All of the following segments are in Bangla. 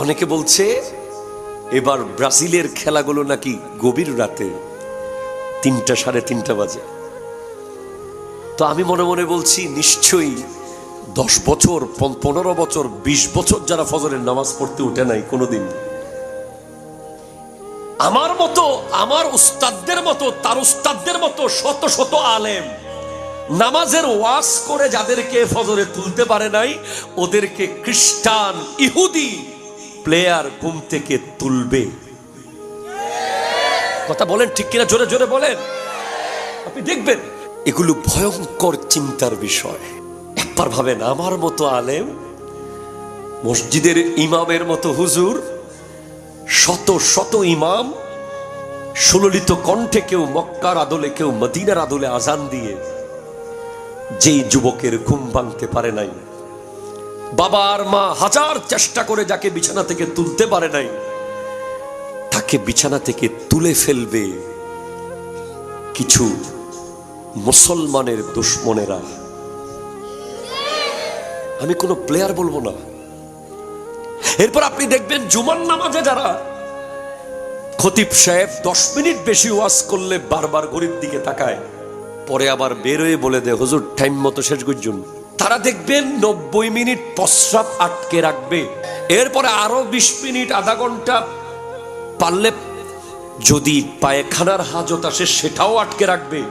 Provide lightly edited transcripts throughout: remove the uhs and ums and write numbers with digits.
অনেকে বলছে এবার ব্রাজিলের খেলাগুলো নাকি গভীর রাতে 3টা, 3:30 বাজে। তো আমি মনে মনে বলছি নিশ্চয়ই 10 বছর, 15 বছর, 20 বছর যারা ফজরের নামাজ পড়তে উঠে নাই কোনোদিন, আমার মতো, আমার উস্তাদদের মতো, তার উস্তাদদের মতো শত শত আলেম নামাজের ওয়াজ করে যাদেরকে ফজরে তুলতে পারে নাই, ওদেরকে খ্রিস্টান ইহুদি প্লেয়ার ঘুম থেকে তুলবে। কথা বলেন ঠিক কিনা? জোরে জোরে বলেন। আপনি দেখবেন এগুলো ভয়ঙ্কর চিন্তার বিষয়। একবার ভাবেন, আমার মতো আলেম, মসজিদের ইমামের মতো হুজুর, শত শত ইমাম সুললিত কণ্ঠে, কেউ মক্কার আদলে, কেউ মদিনার আদলে আজান দিয়ে যেই যুবকের ঘুম ভাঙতে পারে নাই, বাবা আর মা হাজার চেষ্টা করে যাকে বিছানা থেকে তুলতে পারে নাই, তাকে বিছানা থেকে তুলে ফেলবে কিছু মুসলমানের দুশ্মনেরা। আমি কোনো প্লেয়ার বলবো না। এরপর আপনি দেখবেন জুমার নামাজে যারা খতিব সাহেব 10 মিনিট বেশি ওয়াজ করলে বারবার ঘড়ির দিকে তাকায়, পরে আবার বের হয়ে বলে দেয় হুজুর টাইম মতো শেষ করুন, তারা দেখবেন 90 মিনিট প্রস্রাব আটকে রাখবে। এরপরে আরো 20 মিনিট, আধা ঘন্টা, পারলে যদি পায়খানার হাজত আসে সেটাও আটকে রাখবে।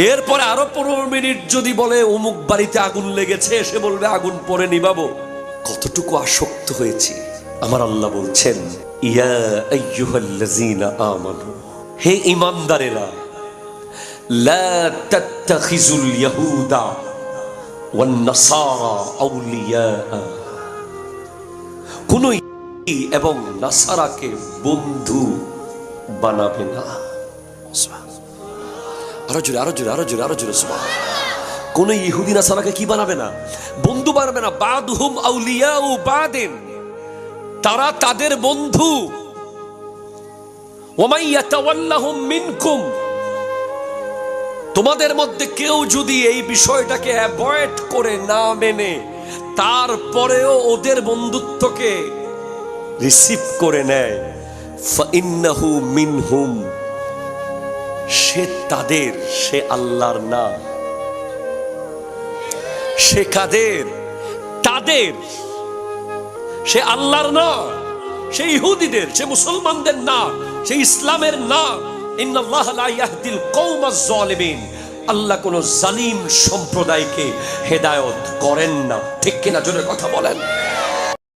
এরপরে আরো 15 মিনিট যদি বলে অমুক বাড়িতে আগুন লেগেছে, এসে বলবে আগুন পরে নিবাবো। কতটুকু আসক্ত হয়েছি। আমার আল্লাহ বলছেন, ইয়া আইয়ুহাল্লাযীনা আমানু, হে ঈমানদারেরা, লা তাত্তাখিজুল ইয়াহুদা ওয়ান নাসারা আউলিয়া, কোন ইহুদি এবং নাসারাকে বন্ধু বানাবে না। আরো জোরে, আরো জোরে, আরো জোরে, আরো জোরে সুবহানাল্লাহ। কোন ইহুদি নাসারাকে কি বানাবে না? বন্ধু বানাবে না। বাদহুম আউলিয়াউ বাদিন, তারা তাদের বন্ধু। ওয়ামান ইয়াতাওয়াল্লাহুম মিনকুম, তোমাদের মধ্যে কেউ যদি এই বিষয়টাকে অ্যাভয়েড করে না মেনে তারপরেও ওদের বন্ধুত্বকে রিসিভ করে নেয়, ফাইন্নাহু মিনহুম, সে তাদের, সে আল্লাহর না। সে কাদের? তাদের। সে আল্লাহর না, সে ইহুদিদের, সে মুসলমানদের না, সে ইসলামের না। ইন্নাল্লাহা লা ইয়াহদিল কওমাজ জালিমিন, আল্লাহ কোন জালিম সম্প্রদায়কে হেদায়েত করেন না। ঠিক কিনা? জোরে কথা বলেন।